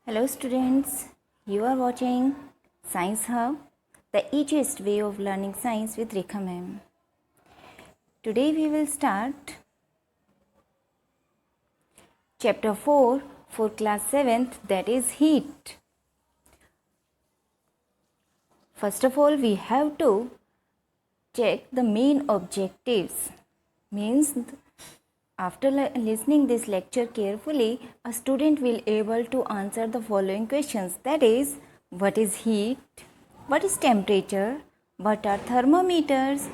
Hello students, you are watching Science Hub, the easiest way of learning science with Rekha ma'am. Today we will start chapter 4 for class 7th, that is heat. First of all, we have to check the main objectives. Means after listening this lecture carefully, a student will able to answer the following questions, that is, what is heat, what is temperature, what are thermometers,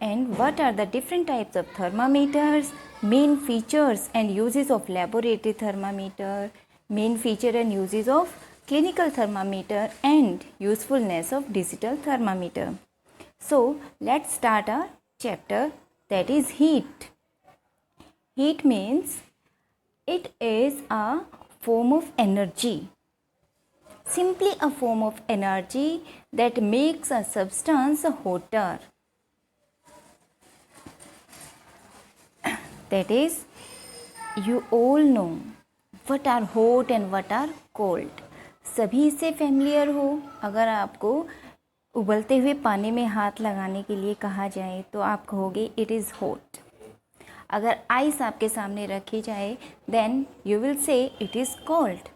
and what are the different types of thermometers, main features and uses of laboratory thermometer, main feature and uses of clinical thermometer, and usefulness of digital thermometer. So let's start our chapter, that is heat. Heat means it is a form of energy, simply a form of energy that makes a substance hotter. That is, you all know what are hot and what are cold. सभी इससे familiar हो. अगर आपको उबलते हुए पानी में हाथ लगाने के लिए कहा जाए तो आप कहोगे इट इज़ हॉट. अगर आइस आपके सामने रखी जाए then you will say it is cold.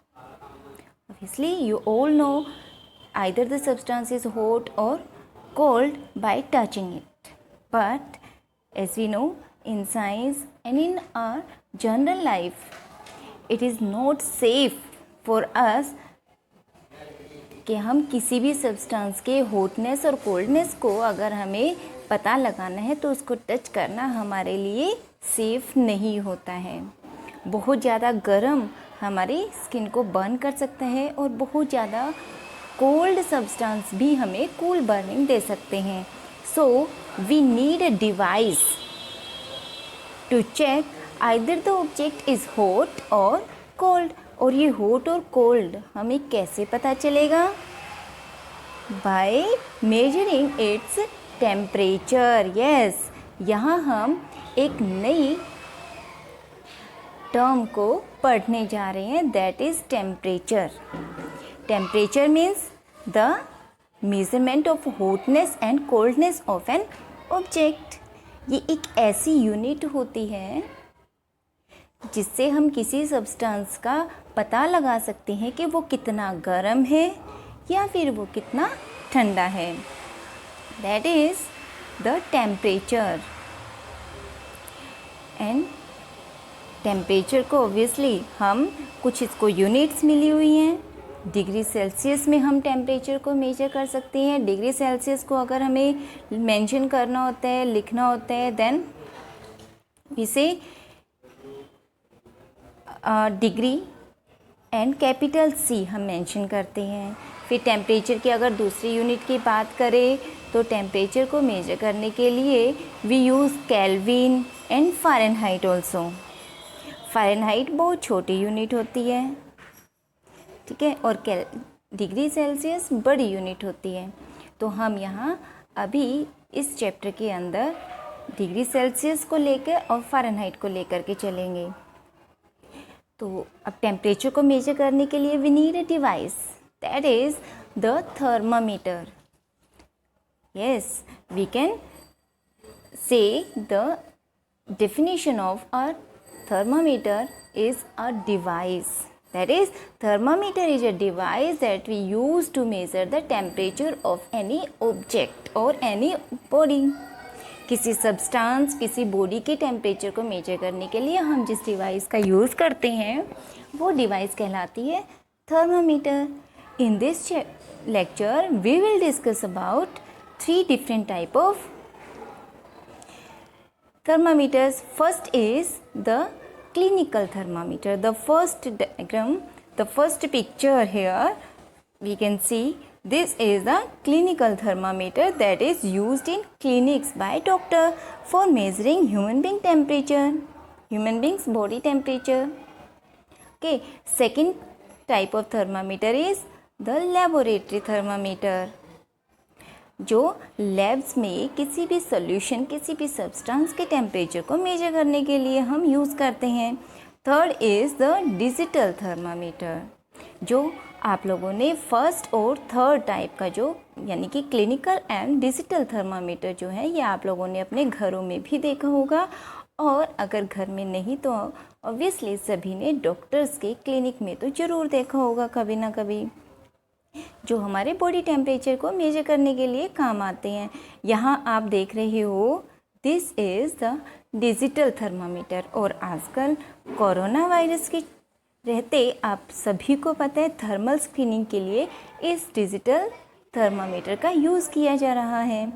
Obviously you all know either the substance is hot और cold by touching it. But as we know, in science and in our general life, it is not safe for us कि हम किसी भी substance के hotness और coldness को अगर हमें पता लगाना है तो उसको टच करना हमारे लिए सेफ नहीं होता है. बहुत ज़्यादा गर्म हमारी स्किन को बर्न कर सकता है और बहुत ज़्यादा कोल्ड सब्सटेंस भी हमें कूल बर्निंग दे सकते हैं. So we need a device to check either the object is hot और कोल्ड. और ये हॉट और कोल्ड हमें कैसे पता चलेगा? By measuring its temperature. Yes, यहाँ हम एक नई टर्म को पढ़ने जा रहे हैं, that is temperature. Temperature means the measurement of hotness and coldness of an object. ये एक ऐसी यूनिट होती है जिससे हम किसी सब्सटेंस का पता लगा सकते हैं कि वो कितना गर्म है या फिर वो कितना ठंडा है. That is the temperature. And temperature को ऑब्वियसली हम कुछ इसको यूनिट्स मिली हुई हैं. डिग्री सेल्सियस में हम टेम्परेचर को मेजर कर सकते हैं. डिग्री सेल्सियस को अगर हमें मेंशन करना होता है, लिखना होता है, देन इसे डिग्री एंड कैपिटल सी हम मेंशन करते हैं. फिर टेम्परेचर की अगर दूसरी यूनिट की बात करें तो टेम्परेचर को मेजर करने के लिए we use Kelvin and Fahrenheit also. Fahrenheit बहुत छोटी यूनिट होती है, ठीक है, और डिग्री सेल्सियस बड़ी यूनिट होती है. तो हम यहाँ अभी इस चैप्टर के अंदर डिग्री सेल्सियस को लेकर और फ़ारेनहाइट को लेकर के चलेंगे. तो अब टेम्परेचर को मेजर करने के लिए we need a device, that is the thermometer. Yes, we can say the definition of a thermometer is a device. That is, thermometer is a device that we use to measure the temperature of any object or any body. किसी substance, किसी body के temperature को major करने के लिए हम जिस device का यूज़ करते हैं वो डिवाइस कहलाती है thermometer. In this lecture we will discuss about 3 different type of thermometers. First is the clinical thermometer. The first diagram, the first picture here we can see this is the clinical thermometer that is used in clinics by doctor for measuring human being temperature, human being's body temperature. Okay, second type of thermometer is the laboratory thermometer, जो labs में किसी भी solution, किसी भी substance के temperature को major करने के लिए हम यूज़ करते हैं. Third is the digital thermometer. जो आप लोगों ने फर्स्ट और थर्ड टाइप का जो यानी कि क्लिनिकल एंड डिजिटल थर्मामीटर जो है ये आप लोगों ने अपने घरों में भी देखा होगा, और अगर घर में नहीं तो ऑब्वियसली सभी ने डॉक्टर्स के क्लिनिक में तो ज़रूर देखा होगा कभी ना कभी, जो हमारे बॉडी टेम्परेचर को मेजर करने के लिए काम आते हैं। यहाँ आप देख रहे हो this is the digital thermometer. और आजकल कोरोना वायरस के रहते आप सभी को पता है थर्मल स्क्रीनिंग के लिए इस डिजिटल थर्मामीटर का यूज़ किया जा रहा है,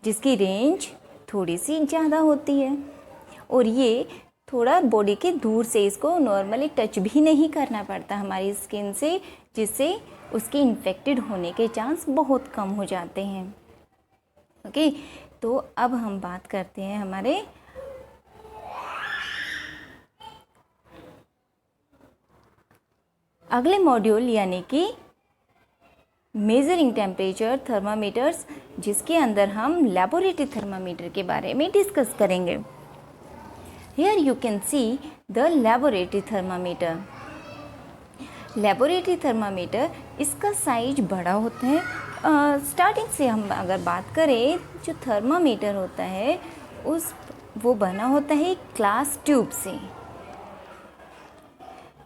जिसकी रेंज थोड़ी सी ज़्यादा होती है और ये थोड़ा बॉडी के दूर से इसको नॉर्मली टच भी नहीं करना पड़ता हमारी स्किन से, जिससे उसके इन्फेक्टेड होने के चांस बहुत कम हो जाते हैं। ओके, तो अब हम बात करते हैं हमारे अगले मॉड्यूल यानी कि मेजरिंग टेम्परेचर थर्मामीटर्स, जिसके अंदर हम लेबोरेटरी थर्मामीटर के बारे में डिस्कस करेंगे। Here you can see the laboratory thermometer. Laboratory thermometer इसका साइज बड़ा होता है। स्टार्टिंग से हम अगर बात करें, जो थर्मामीटर होता है वो बना होता है ग्लास ट्यूब से।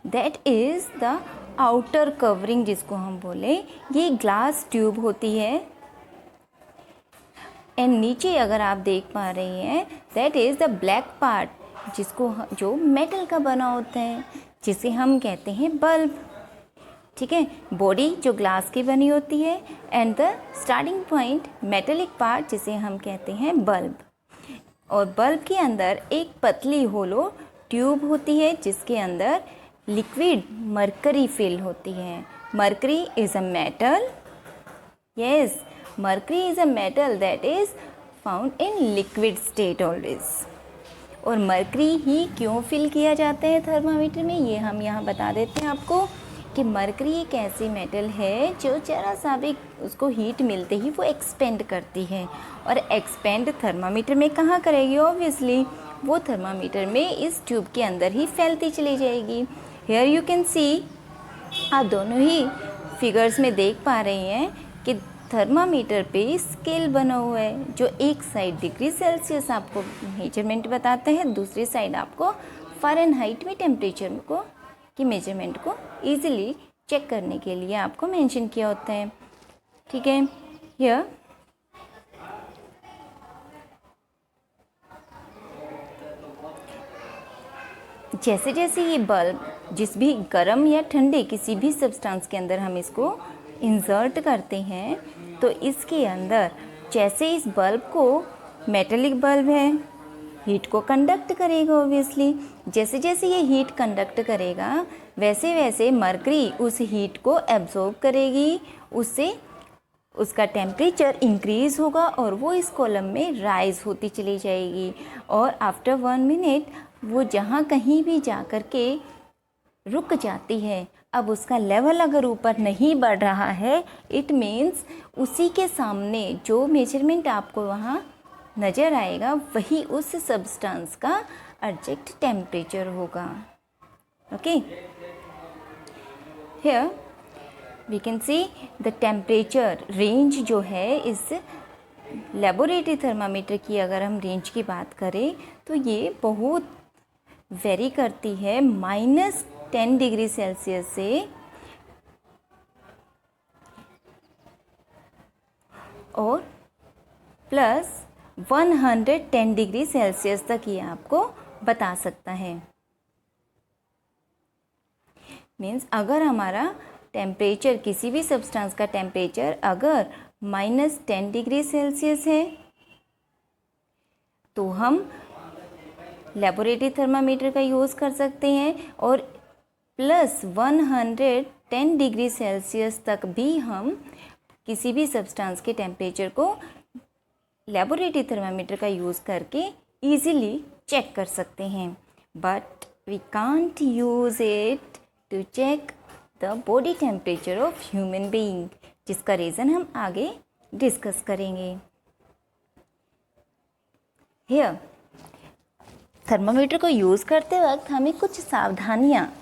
That is the outer covering, जिसको हम बोले ये ग्लास ट्यूब होती है। एंड नीचे अगर आप देख पा रही हैं that is the black part, जो मेटल का बना होता है, जिसे हम कहते हैं बल्ब। ठीक है, बॉडी जो ग्लास की बनी होती है and the starting point metallic part, जिसे हम कहते हैं बल्ब। और बल्ब के अंदर एक पतली होलो ट्यूब होती है जिसके अंदर लिक्विड मरकरी फिल होती है। Mercury is a metal, yes, mercury is a metal that is found in liquid state always। और मरकरी ही क्यों फिल किया जाता है थर्मामीटर में, ये हम यहाँ बता देते हैं आपको कि मरकरी एक ऐसी मेटल है जो जरा सा भी उसको हीट मिलते ही वो एक्सपेंड करती है। और एक्सपेंड थर्मामीटर में कहाँ करेगी, ऑब्वियसली वो थर्मामीटर में इस ट्यूब के अंदर ही फैलती चली जाएगी। हेयर यू कैन सी, आप दोनों ही फिगर्स में देख पा रही हैं कि थर्मामीटर पे स्केल बना हुआ है, जो एक साइड डिग्री सेल्सियस आपको मेजरमेंट बताता है, दूसरी साइड आपको फ़ारेनहाइट में टेम्परेचर को की मेजरमेंट को इजीली चेक करने के लिए आपको मेंशन किया होता है। ठीक है, हियर जैसे जैसे ये बल्ब जिस भी गर्म या ठंडे किसी भी सब्सटेंस के अंदर हम इसको इंसर्ट करते हैं, तो इसके अंदर जैसे इस बल्ब को मेटेलिक बल्ब है, हीट को कंडक्ट करेगा ऑब्वियसली। जैसे जैसे ये हीट कंडक्ट करेगा वैसे वैसे मरकरी उस हीट को एब्जॉर्ब करेगी, उससे उसका टेम्परेचर इंक्रीज़ होगा और वो इस कॉलम में राइज होती चली जाएगी। और आफ्टर 1 मिनट वो जहाँ कहीं भी जा कर के रुक जाती है। अब उसका लेवल अगर ऊपर नहीं बढ़ रहा है, इट मीन्स उसी के सामने जो मेजरमेंट आपको वहाँ नज़र आएगा वही उस सब्सटेंस का एग्जैक्ट टेम्परेचर होगा। Okay, here we can see the temperature range जो है इस लेबोरेटरी थर्मामीटर की, अगर हम रेंज की बात करें तो ये बहुत वेरी करती है -10 डिग्री सेल्सियस से और +110 डिग्री सेल्सियस तक ये आपको बता सकता है। मीन्स अगर हमारा टेम्परेचर किसी भी सब्सटेंस का टेम्परेचर अगर -10 डिग्री सेल्सियस है तो हम लेबोरेटरी थर्मामीटर का यूज़ कर सकते हैं, और +110 डिग्री सेल्सियस तक भी हम किसी भी सब्सटेंस के टेम्परेचर को लेबोरेटरी थर्मामीटर का यूज़ करके इजीली चेक कर सकते हैं। But we can't use it to check the body temperature of human being, जिसका रीज़न हम आगे डिस्कस करेंगे। हियर थर्मामीटर को यूज़ करते वक्त हमें कुछ सावधानियाँ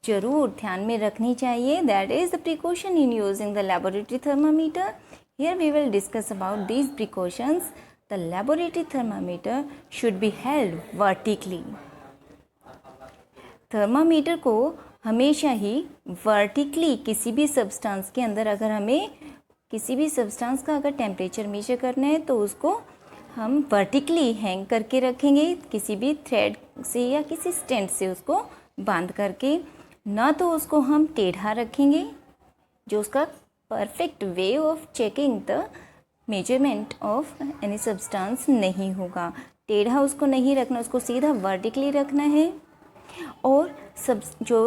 ज़रूर ध्यान में रखनी चाहिए. That is the precaution in using the laboratory thermometer. Here we will discuss about these precautions. The laboratory thermometer should be held vertically. Thermometer को हमेशा ही वर्टिकली किसी भी सब्सटेंस के अंदर, अगर हमें किसी भी सब्सटेंस का अगर टेम्परेचर मेजर करना है तो उसको हम वर्टिकली हैंग करके रखेंगे, किसी भी थ्रेड से या किसी स्टैंड से उसको बांध करके. ना तो उसको हम टेढ़ा रखेंगे, जो उसका perfect way of checking the measurement of any substance नहीं होगा. टेढ़ा उसको नहीं रखना, उसको सीधा वर्टिकली रखना है. और जो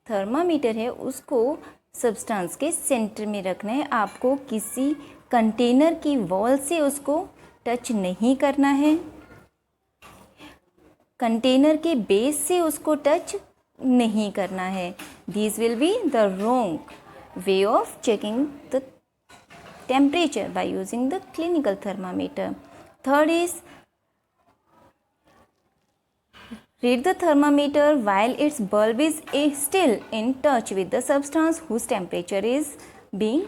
थर्मामीटर है उसको सब्सटेंस के सेंटर में रखना है. आपको किसी कंटेनर की वॉल से उसको टच नहीं करना है, कंटेनर के बेस से उसको टच नहीं करना है. This will be the wrong way of checking the temperature by using the clinical thermometer. Third is read the thermometer while its bulb is still in touch with the substance whose temperature is being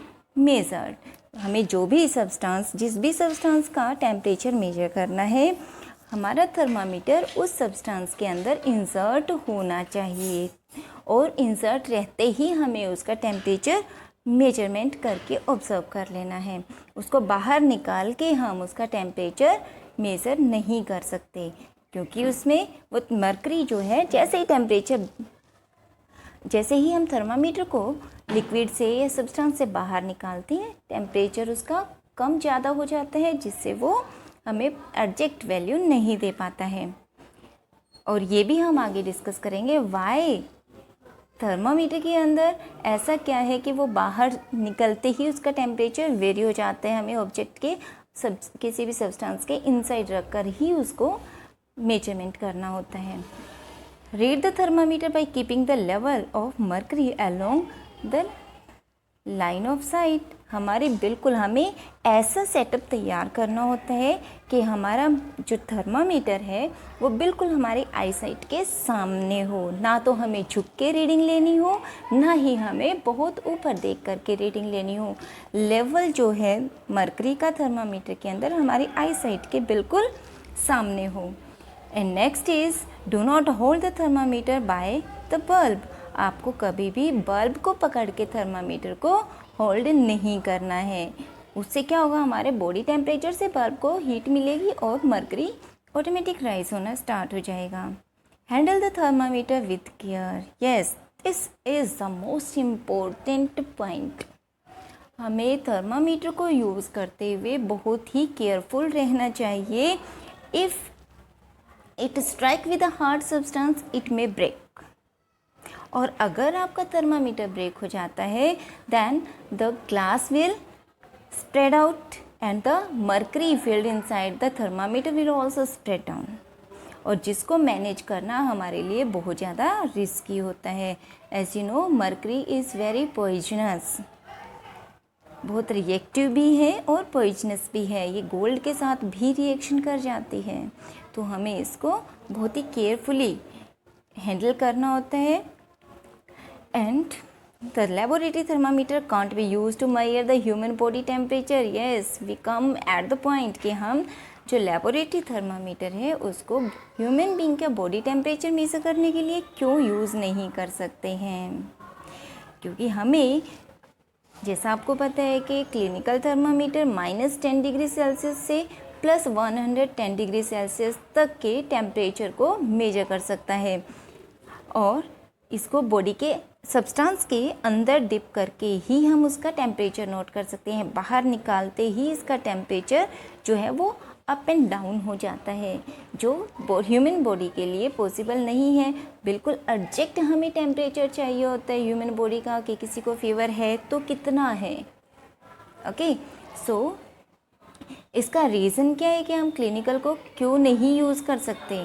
measured. हमें जो भी substance, जिस भी substance का temperature measure करना है, हमारा thermometer उस सब्सटेंस के अंदर इंसर्ट होना चाहिए. और इंसर्ट रहते ही हमें उसका टेम्परेचर मेजरमेंट करके ऑब्जर्व कर लेना है. उसको बाहर निकाल के हम उसका टेम्परेचर मेज़र नहीं कर सकते, क्योंकि उसमें वो मरकरी जो है, जैसे ही हम थर्मामीटर को लिक्विड से या सब्सटेंस से बाहर निकालते हैं, टेम्परेचर उसका कम ज़्यादा हो जाता है, जिससे वो हमें एग्जैक्ट वैल्यू नहीं दे पाता है. और ये भी हम आगे डिस्कस करेंगे वाई थर्मामीटर के अंदर ऐसा क्या है कि वो बाहर निकलते ही उसका टेम्परेचर वेरी हो जाता है. हमें ऑब्जेक्ट के किसी भी सब्सटेंस के इनसाइड रख कर ही उसको मेजरमेंट करना होता है. Read the thermometer by keeping the level of mercury along the line of site. हमें ऐसा सेटअप तैयार करना होता है कि हमारा जो थर्मामीटर है वो बिल्कुल हमारी आई साइट के सामने हो. ना तो हमें झुक के रीडिंग लेनी हो, ना ही हमें बहुत ऊपर देख करके रीडिंग लेनी हो. लेवल जो है मर्करी का थर्मामीटर के अंदर हमारी आई साइट के बिल्कुल सामने हो. And next is do not hold the thermometer by the bulb. आपको कभी भी बल्ब को पकड़ के थर्मामीटर को होल्ड नहीं करना है. उससे क्या होगा, हमारे बॉडी टेम्परेचर से बल्ब को हीट मिलेगी और मर्करी ऑटोमेटिक राइज होना स्टार्ट हो जाएगा. Handle the thermometer with care. Yes, this is the most important point. हमें थर्मामीटर को यूज़ करते हुए बहुत ही केयरफुल रहना चाहिए. If it strike with a hard substance it may break. और अगर आपका थर्मामीटर ब्रेक हो जाता है then the glass will spread out and the mercury field inside the thermometer will also spread down. और जिसको मैनेज करना हमारे लिए बहुत ज़्यादा रिस्की होता है. As you know, mercury is very poisonous. बहुत रिएक्टिव भी है और पॉइजनस भी है. ये गोल्ड के साथ भी रिएक्शन कर जाती है. तो हमें इसको बहुत ही केयरफुली हैंडल करना होता है. And the laboratory thermometer can't be use to measure the human body temperature. Yes, we come at the point कि हम जो लेबोरेटरी थर्मामीटर है उसको ह्यूमन बीइंग का बॉडी टेम्परेचर मेजर करने के लिए क्यों यूज़ नहीं कर सकते हैं. क्योंकि हमें, जैसा आपको पता है कि क्लिनिकल थर्मामीटर -10 डिग्री सेल्सियस से +110 डिग्री सेल्सियस तक के टेम्परेचर को मेजर कर सकता है. और इसको बॉडी के सब्सटेंस के अंदर डिप करके ही हम उसका टेम्परेचर नोट कर सकते हैं. बाहर निकालते ही इसका टेम्परेचर जो है वो अप एंड डाउन हो जाता है, जो ह्यूमन बॉडी के लिए पॉसिबल नहीं है. बिल्कुल एग्जैक्ट हमें टेम्परेचर चाहिए होता है ह्यूमन बॉडी का कि किसी को फीवर है तो कितना है. ओके, सो इसका रीज़न क्या है कि हम क्लिनिकल को क्यों नहीं यूज़ कर सकते.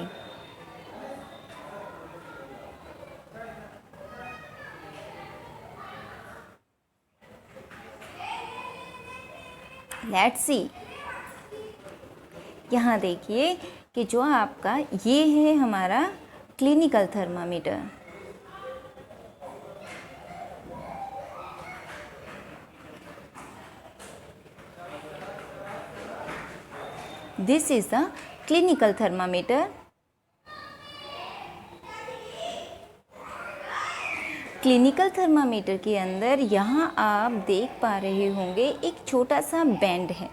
Let's see. यहाँ देखिए कि जो आपका ये है हमारा clinical thermometer. This is the clinical thermometer. Clinical thermometer के अंदर यहाँ आप देख पा रहे होंगे एक छोटा सा बैंड है।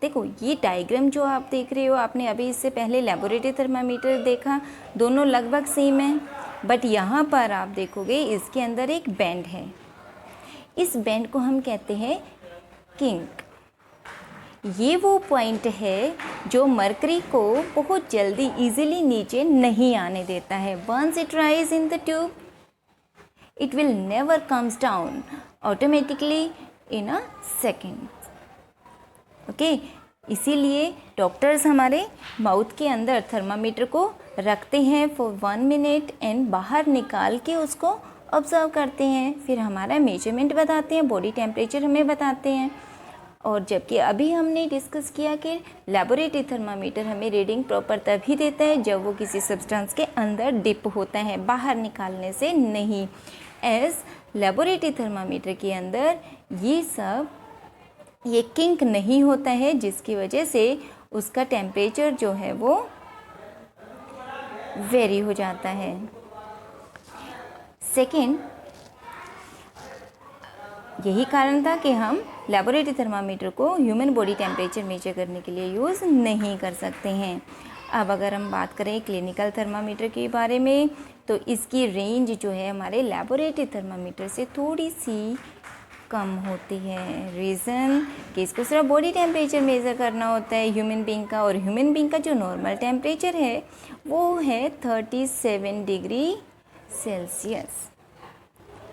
देखो ये डायग्राम जो आप देख रहे हो, आपने अभी इससे पहले लेबोरेटरी थर्मामीटर देखा, दोनों लगभग सेम है, बट यहाँ पर आप देखोगे इसके अंदर एक बैंड है। इस बैंड को हम कहते हैं किंक। ये वो पॉइंट है जो मरकरी को बहुत जल्दी इजीली नीचे नहीं आने देता है। Once it rise in the tube it will never comes down automatically in a second। Okay, इसीलिए डॉक्टर्स हमारे माउथ के अंदर थर्मामीटर को रखते हैं फॉर 1 मिनट एंड बाहर निकाल के उसको ऑब्जर्व करते हैं, फिर हमारा मेजरमेंट बताते हैं, बॉडी टेम्परेचर हमें बताते हैं। और जबकि अभी हमने डिस्कस किया कि लेबोरेटरी थर्मामीटर हमें रीडिंग प्रॉपर तभी देता है जब वो किसी सब्सटेंस के अंदर डिप होता है, बाहर निकालने से नहीं। एज लेबोरेटरी थर्मामीटर के अंदर ये किंक नहीं होता है, जिसकी वजह से उसका टेम्परेचर जो है वो वेरी हो जाता है। सेकेंड, यही कारण था कि हम लेबोरेटरी थर्मामीटर को ह्यूमन बॉडी टेम्परेचर मेजर करने के लिए यूज़ नहीं कर सकते हैं। अब अगर हम बात करें क्लिनिकल थर्मामीटर के बारे में, तो इसकी रेंज जो है हमारे लेबोरेटरी थर्मामीटर से थोड़ी सी कम होती है। रीज़न कि इसको सिर्फ बॉडी टेम्परेचर मेज़र करना होता है ह्यूमन बीइंग का, और ह्यूमन बीइंग का जो नॉर्मल टेम्परेचर है वो है 37 डिग्री सेल्सियस।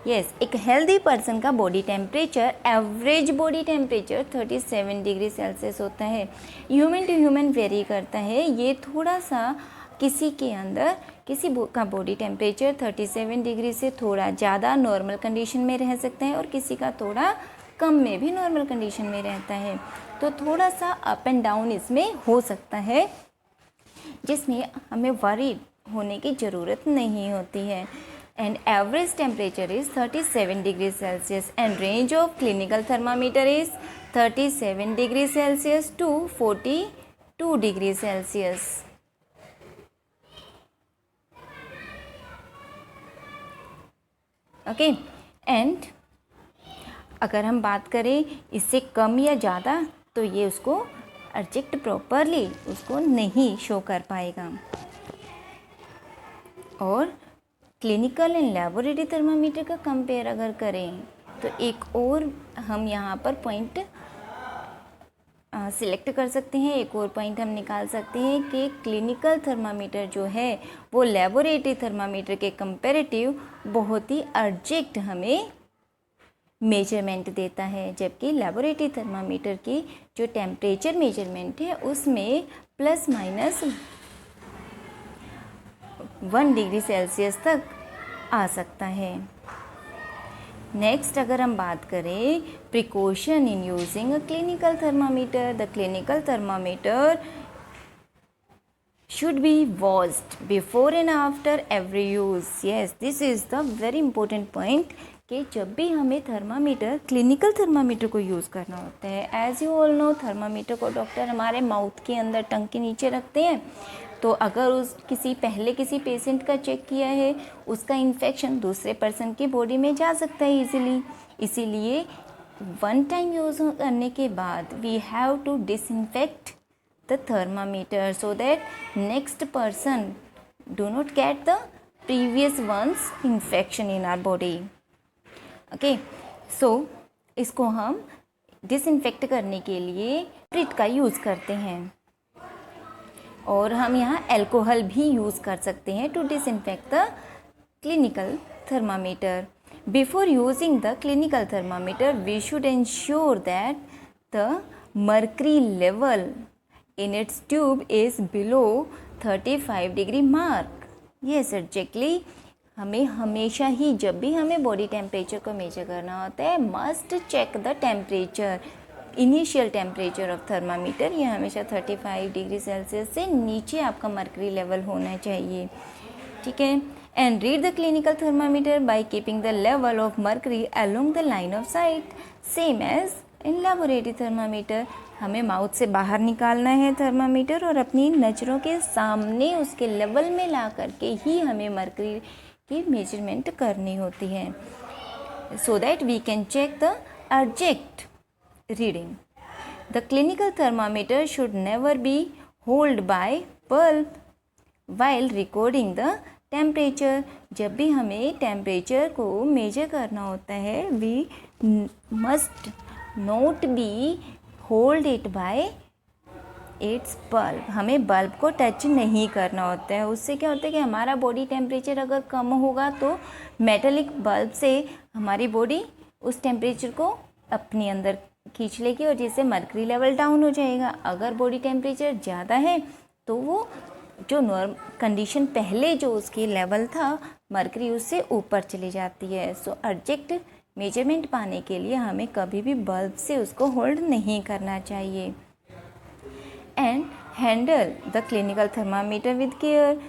यस, एक हेल्दी पर्सन का body temperature, average body temperature 37 degree Celsius होता है। ह्यूमन टू ह्यूमन वेरी करता है, ये थोड़ा सा किसी के अंदर किसी का बॉडी टेम्परेचर 37 डिग्री से थोड़ा ज़्यादा नॉर्मल कंडीशन में रह सकता है और किसी का थोड़ा कम में भी नॉर्मल कंडीशन में रहता है। तो थोड़ा सा अप एंड डाउन इसमें हो सकता है, जिसमें हमें वरी होने की ज़रूरत नहीं होती है। And average temperature is 37 degrees Celsius and range of clinical thermometer is 37 degrees Celsius to 42 degrees Celsius। Okay, and अगर हम बात करें इससे कम या ज़्यादा, तो ये उसको ऑब्जेक्ट प्रॉपरली उसको नहीं शो कर पाएगा। और क्लिनिकल एंड लेबोरेटरी थर्मामीटर का कंपेयर अगर करें तो एक और हम यहाँ पर पॉइंट सिलेक्ट कर सकते हैं, एक और पॉइंट हम निकाल सकते हैं कि क्लिनिकल थर्मामीटर जो है वो लेबोरेटरी थर्मामीटर के कंपैरेटिव बहुत ही एग्जैक्ट हमें मेजरमेंट देता है, जबकि लेबोरेटरी थर्मामीटर की जो टेम्परेचर मेजरमेंट है उसमें प्लस माइनस 1 डिग्री सेल्सियस तक आ सकता है। नेक्स्ट अगर हम बात करें precaution in using a clinical thermometer, the clinical thermometer should be washed before and after every use। yes, this is the very important point कि जब भी हमें थर्मामीटर क्लिनिकल थर्मामीटर को यूज़ करना होता है, as you all know thermometer को doctor हमारे माउथ के अंदर टंग के नीचे रखते हैं। तो अगर उस किसी पेशेंट का चेक किया है, उसका इन्फेक्शन दूसरे पर्सन की बॉडी में जा सकता है इजीली, इसीलिए 1 टाइम यूज़ करने के बाद we have to disinfect the thermometer so that next person do not get the previous one's infection in our body। okay, so इसको हम डिसइंफेक्ट करने के लिए स्प्रिट का यूज़ करते हैं, और हम यहाँ अल्कोहल भी यूज़ कर सकते हैं to disinfect the clinical thermometer. Before using the clinical thermometer we should ensure that the mercury level in its tube is below 35 degree mark. yes exactly, हमें हमेशा ही जब भी हमें बॉडी टेम्परेचर को मेजर करना होता है must check the temperature, initial temperature of thermometer. ये हमेशा 35 डिग्री सेल्सियस से नीचे आपका मर्करी लेवल होना चाहिए, ठीक है। And read the clinical thermometer by keeping the level of mercury along the line of sight, same as in laboratory thermometer. हमें माउथ से बाहर निकालना है थर्मामीटर और अपनी नज़रों के सामने उसके लेवल में ला करके ही हमें मर्करी की मेजरमेंट करनी होती है, so that we can check the exact reading. The clinical thermometer should never be held by bulb while recording the temperature. जब भी हमें टेम्परेचर को मेजर करना होता है, we must not be hold it by its bulb. हमें bulb को touch नहीं करना होता है। उससे क्या होता है कि हमारा बॉडी टेम्परेचर अगर कम होगा तो मेटेलिक बल्ब से हमारी बॉडी उस टेम्परेचर को अपने अंदर खींच लेगी और जिससे मर्करी लेवल डाउन हो जाएगा। अगर बॉडी टेम्परेचर ज़्यादा है तो वो जो नॉर्म कंडीशन पहले जो उसकी लेवल था मर्करी उससे ऊपर चली जाती है। सो एग्जैक्ट मेजरमेंट पाने के लिए हमें कभी भी बल्ब से उसको होल्ड नहीं करना चाहिए। And handle the clinical thermometer with care.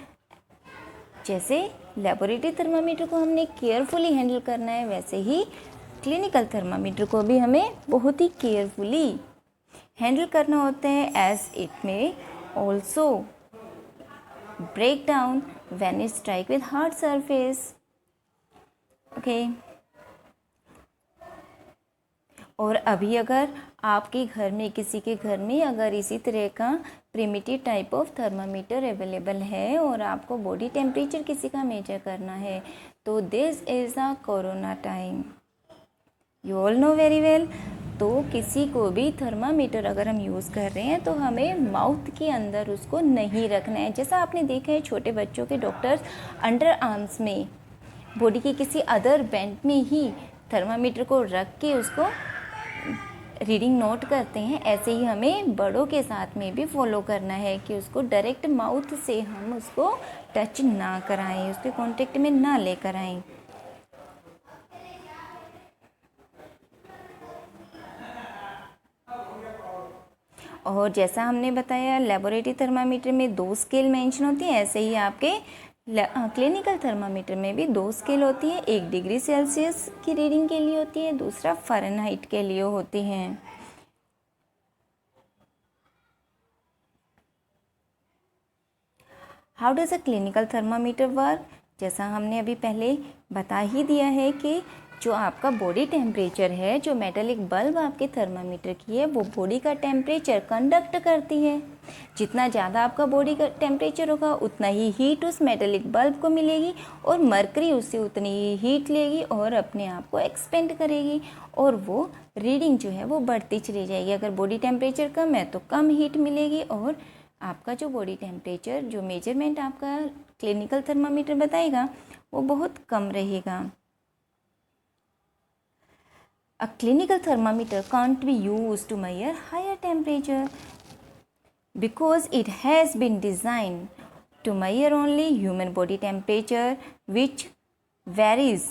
जैसे लेबोरेटरी थर्मामीटर को हमने केयरफुली हैंडल करना है, वैसे ही क्लिनिकल थर्मामीटर को भी हमें बहुत ही केयरफुली हैंडल करना होता है, as it may also break down when it strike with hard surface. Okay, और अभी अगर आपके घर में किसी के घर में अगर इसी तरह का primitive type of thermometer available है और आपको बॉडी टेम्परेचर किसी का मेजर करना है, तो this is a corona time, you all know very well. तो किसी को भी थर्मामीटर अगर हम यूज़ कर रहे हैं तो हमें माउथ के अंदर उसको नहीं रखना है। जैसा आपने देखा है छोटे बच्चों के डॉक्टर्स अंडर आर्म्स में बॉडी के किसी अदर बेंट में ही थर्मामीटर को रख के उसको रीडिंग नोट करते हैं, ऐसे ही हमें बड़ों के साथ में भी फॉलो करना है कि उसको डायरेक्ट माउथ से हम उसको टच ना कराएं, उसके कांटेक्ट में ना लेकर आएं। और जैसा हमने बताया लेबोरेटरी थर्मामीटर में 2 स्केल मेंशन होती है, ऐसे ही आपके क्लिनिकल थर्मामीटर में भी 2 स्केल होती है। 1 डिग्री सेल्सियस की रीडिंग के लिए होती है, दूसरा फ़ारेनहाइट के लिए होती हैं। How does a clinical thermometer work? जैसा हमने अभी पहले बता ही दिया है कि जो आपका बॉडी टेम्परेचर है, जो मेटालिक बल्ब आपके थर्मामीटर की है, वो बॉडी का टेम्परेचर कंडक्ट करती है। जितना ज़्यादा आपका बॉडी का टेम्परेचर होगा उतना ही हीट उस मेटालिक बल्ब को मिलेगी और मर्करी उससे उतनी ही हीट लेगी और अपने आप को एक्सपेंड करेगी और वो रीडिंग जो है वो बढ़ती चली जाएगी। अगर बॉडी टेम्परेचर कम है तो कम हीट मिलेगी और आपका जो बॉडी टेम्परेचर जो मेजरमेंट आपका क्लिनिकल थर्मामीटर बताएगा वो बहुत कम रहेगा। A clinical thermometer can't be used to measure higher temperature because it has been designed to measure only human body temperature which varies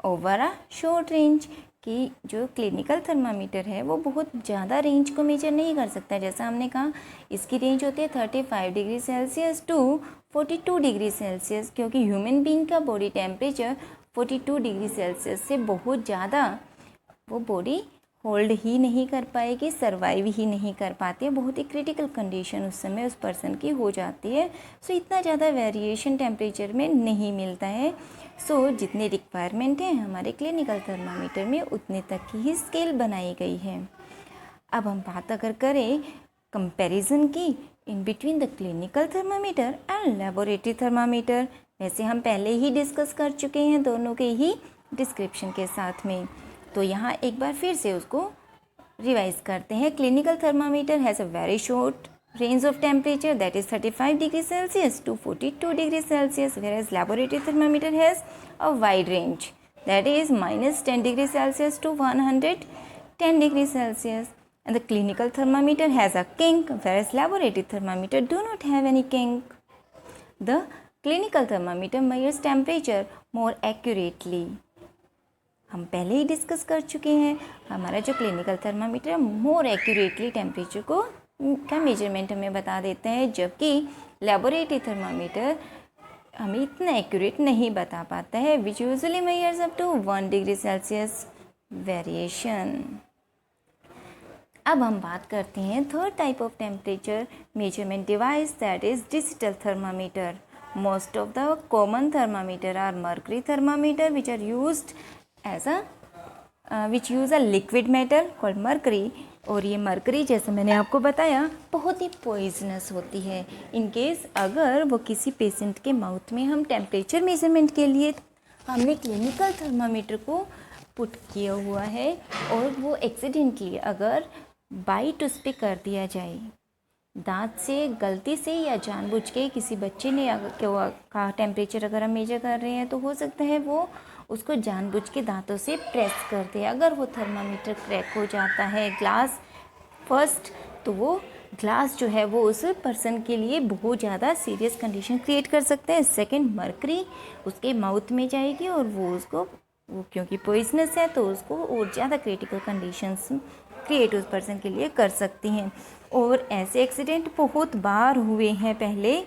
over a short range। कि जो clinical thermometer है वो बहुत ज़्यादा रेंज को मेजर नहीं कर सकता। जैसा हमने कहा इसकी रेंज होती है 35 degree Celsius to 42 degree Celsius, क्योंकि ह्यूमन बीइंग का बॉडी टेम्परेचर 42 डिग्री सेल्सियस से बहुत ज़्यादा वो बॉडी होल्ड ही नहीं कर पाएगी, सर्वाइव ही नहीं कर पाती है, बहुत ही क्रिटिकल कंडीशन उस समय उस पर्सन की हो जाती है। सो इतना ज़्यादा वेरिएशन टेम्परेचर में नहीं मिलता है। सो जितनी रिक्वायरमेंट है हमारे क्लिनिकल थर्मामीटर में उतने तक की ही स्केल बनाई गई है। अब हम बात अगर करें कंपैरिजन की in between the clinical thermometer and laboratory thermometer, वैसे हम पहले ही डिस्कस कर चुके हैं दोनों के ही डिस्क्रिप्शन के साथ में, तो यहाँ एक बार फिर से उसको रिवाइज करते हैं। Clinical thermometer has a very short range of temperature, that is 35 degrees Celsius to 42 degrees Celsius, whereas laboratory thermometer has a wide range, that is -10 degrees Celsius to 110 degrees Celsius. And the clinical thermometer has a kink, whereas laboratory thermometer do not have any kink. The clinical thermometer measures temperature more accurately. हम पहले ही discuss कर चुके हैं, हमारा जो clinical thermometer मोर accurately temperature को का measurement हमें बता देते हैं, जबकि लेबोरेटरी थर्मामीटर हमें इतना एक्यूरेट नहीं बता पाता है, which usually measures up to 1 degree Celsius variation. अब हम बात करते हैं third type of temperature measurement device, that is digital thermometer. Most of the common thermometer are mercury thermometer which are used as which use a liquid metal called mercury. और ये mercury जैसे मैंने आपको बताया बहुत ही पॉइजनस होती है. In case अगर वो किसी पेशेंट के माउथ में हम टेम्परेचर मेजरमेंट के लिए हमने क्लिनिकल थर्मामीटर को पुट किया हुआ है और वो एक्सीडेंटली अगर बाइट उस पर कर दिया जाए दांत से गलती से या जानबूझ के, किसी बच्चे ने का टेम्परेचर अगर हम मेजर कर रहे हैं तो हो सकता है वो उसको जानबूझ के दांतों से प्रेस कर दे. अगर वो थर्मामीटर क्रैक हो जाता है ग्लास फर्स्ट, तो वो ग्लास जो है वो उस पर्सन के लिए बहुत ज़्यादा सीरियस कंडीशन क्रिएट कर सकते हैं. सेकंड, मर्करी उसके माउथ में जाएगी और वो क्योंकि पॉइजनस है तो उसको और ज़्यादा क्रिटिकल कंडीशंस क्रिएट उस पर्सन के लिए कर सकती हैं. और ऐसे एक्सीडेंट बहुत बार हुए हैं पहले.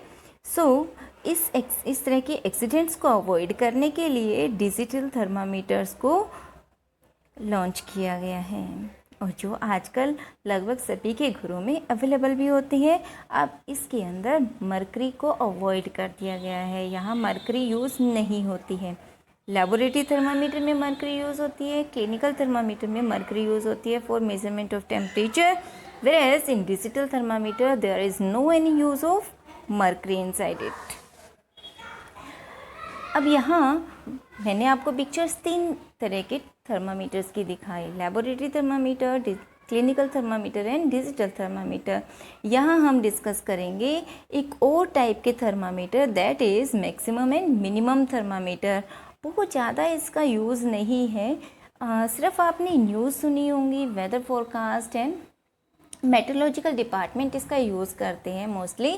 इस तरह के एक्सीडेंट्स को अवॉइड करने के लिए डिजिटल थर्मामीटर्स को लॉन्च किया गया है और जो आजकल लगभग सभी के घरों में अवेलेबल भी होती है. अब इसके अंदर मर्करी को अवॉइड कर दिया गया है, यहाँ मर्करी यूज़ नहीं होती है. लेबोरेटरी थर्मामीटर में मर्करी यूज़ होती है, क्लिनिकल थर्मामीटर में मर्करी यूज़ होती है for measurement of temperature, whereas in digital thermometer there is no any use of mercury inside it. अब यहाँ मैंने आपको पिक्चर्स 3 तरह के थर्मामीटर्स की दिखाई, laboratory thermometer, clinical thermometer and digital thermometer. यहाँ हम डिस्कस करेंगे एक और टाइप के thermometer, that is maximum and minimum thermometer. बहुत ज़्यादा इसका यूज़ नहीं है, सिर्फ आपने न्यूज़ सुनी होंगी, weather forecast and metrological department इसका यूज़ करते हैं mostly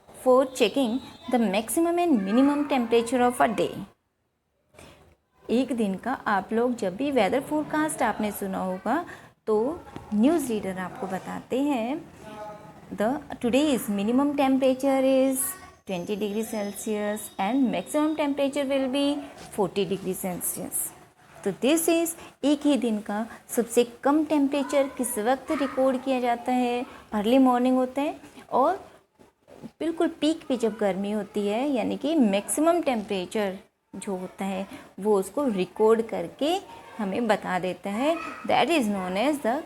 for checking the maximum and minimum temperature of a day. एक दिन का आप लोग जब भी वेदर फोरकास्ट आपने सुना होगा तो न्यूज़ रीडर आपको बताते हैं the today's minimum temperature is 20 degree Celsius and maximum temperature will be 40 degree Celsius. तो दिस इज़ एक ही दिन का सबसे कम टेम्परेचर किस वक्त रिकॉर्ड किया जाता है, अर्ली मॉर्निंग होता है और बिल्कुल पीक पे जब गर्मी होती है, यानी कि मैक्सिमम टेम्परेचर जो होता है वो उसको रिकॉर्ड करके हमें बता देता है. That is known as the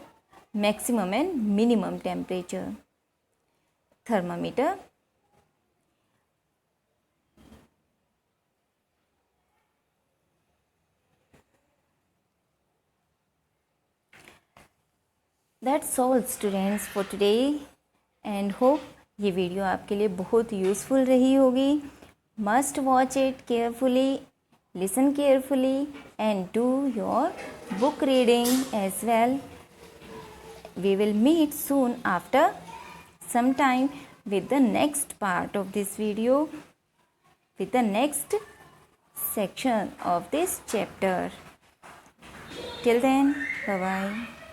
maximum and minimum temperature thermometer. That's all students for today and hope ये वीडियो आपके लिए बहुत यूज़फुल रही होगी. Must watch it carefully, listen carefully and do your book reading as well. We will meet soon after some time with the next part of this video, with the next section of this chapter. Till then, bye bye.